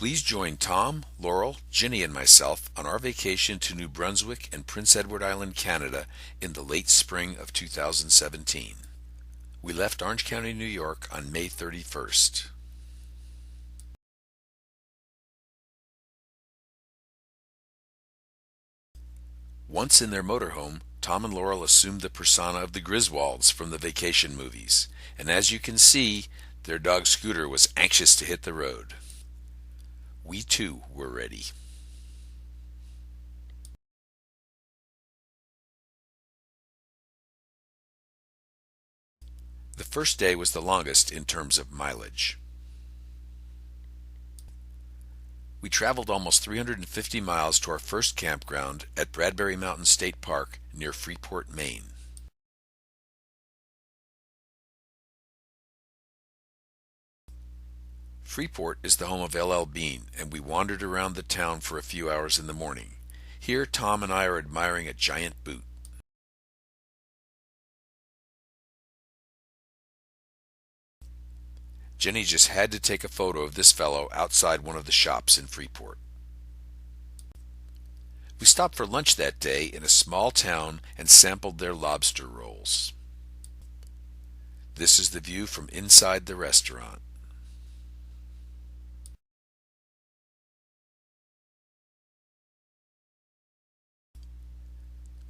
Please join Tom, Laurel, Ginny, and myself on our vacation to New Brunswick and Prince Edward Island, Canada in the late spring of 2017. We left Orange County, New York on May 31st. Once in their motorhome, Tom and Laurel assumed the persona of the Griswolds from the vacation movies, and as you can see, their dog Scooter was anxious to hit the road. We too were ready. The first day was the longest in terms of mileage. We traveled almost 350 miles to our first campground at Bradbury Mountain State Park near Freeport, Maine. Freeport is the home of LL Bean, and we wandered around the town for a few hours in the morning. Here, Tom and I are admiring a giant boot. Jenny just had to take a photo of this fellow outside one of the shops in Freeport. We stopped for lunch that day in a small town and sampled their lobster rolls. This is the view from inside the restaurant.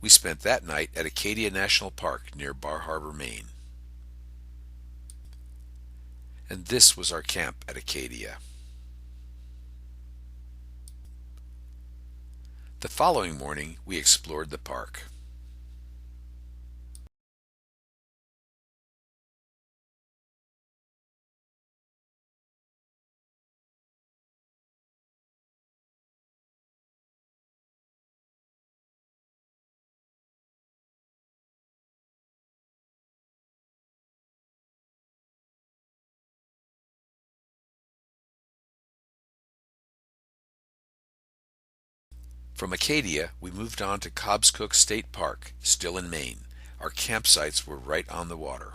We spent that night at Acadia National Park near Bar Harbor, Maine. And this was our camp at Acadia. The following morning, we explored the park. From Acadia, we moved on to Cobscook State Park, still in Maine. Our campsites were right on the water.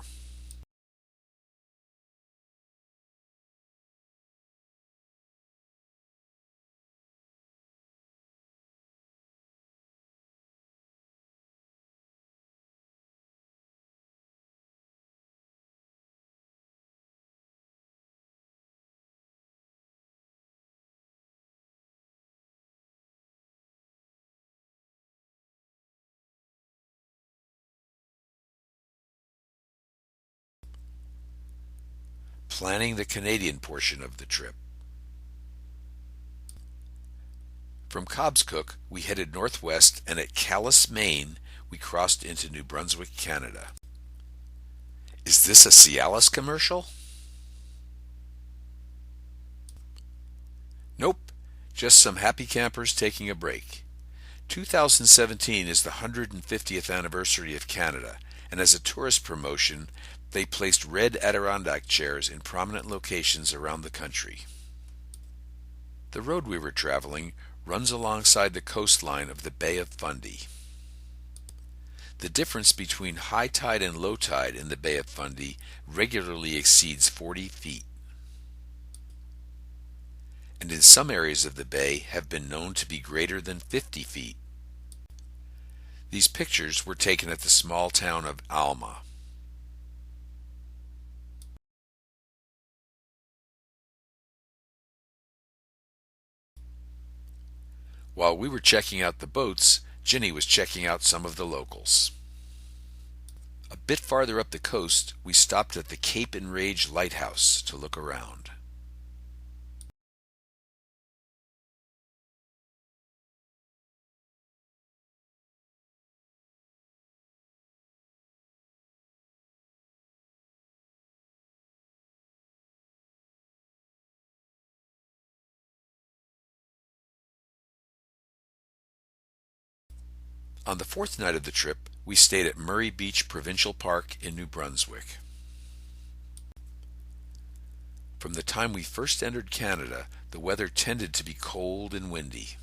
Planning the Canadian portion of the trip. From Cobscook, we headed northwest, and at Calais, Maine, we crossed into New Brunswick, Canada. Is this a Cialis commercial? Nope, just some happy campers taking a break. 2017 is the 150th anniversary of Canada, and as a tourist promotion, they placed red Adirondack chairs in prominent locations around the country. The road we were traveling runs alongside the coastline of the Bay of Fundy. The difference between high tide and low tide in the Bay of Fundy regularly exceeds 40 feet, and in some areas of the bay have been known to be greater than 50 feet. These pictures were taken at the small town of Alma. While we were checking out the boats, Ginny was checking out some of the locals. A bit farther up the coast, we stopped at the Cape Enraged Lighthouse to look around. On the fourth night of the trip, we stayed at Murray Beach Provincial Park in New Brunswick. From the time we first entered Canada, the weather tended to be cold and windy,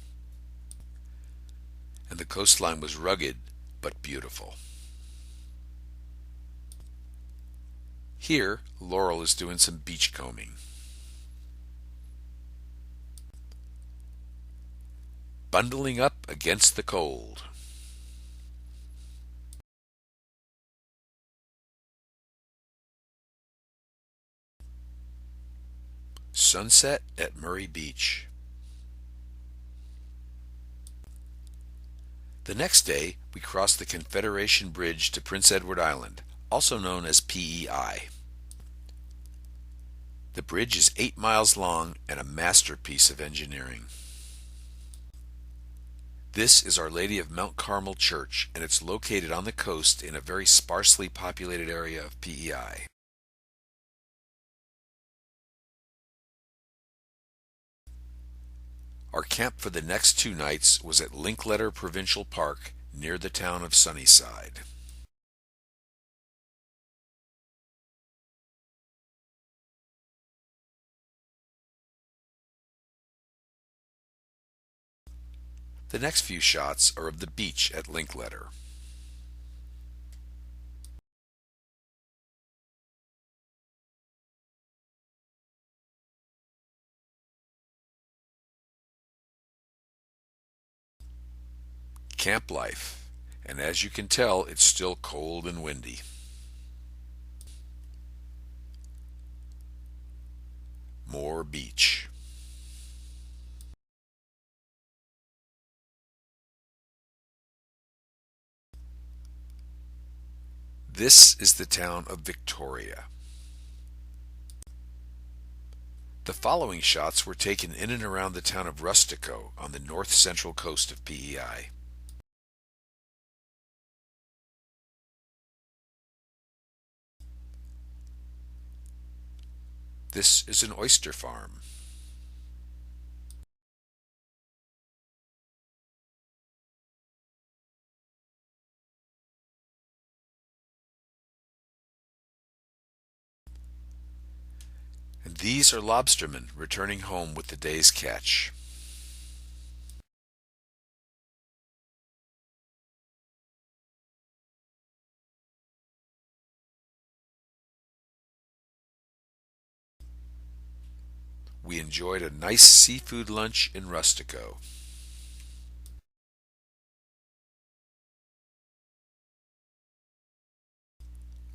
and the coastline was rugged but beautiful. Here, Laurel is doing some beach combing. bundling up against the cold. Sunset at Murray Beach. The next day, we crossed the Confederation Bridge to Prince Edward Island, also known as PEI. The bridge is 8 miles long and a masterpiece of engineering. This is Our Lady of Mount Carmel Church, and it's located on the coast in a very sparsely populated area of PEI. Our camp for the next 2 nights was at Linkletter Provincial Park near the town of Sunnyside. The next few shots are of the beach at Linkletter. Camp life, and as you can tell, it's still cold and windy. More beach. This is the town of Victoria. The following shots were taken in and around the town of Rustico on the north central coast of PEI. This is an oyster farm. And these are lobstermen returning home with the day's catch. We enjoyed a nice seafood lunch in Rustico.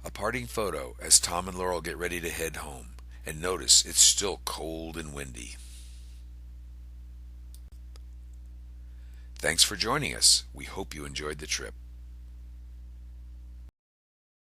A parting photo as Tom and Laurel get ready to head home. And notice it's still cold and windy. Thanks for joining us. We hope you enjoyed the trip.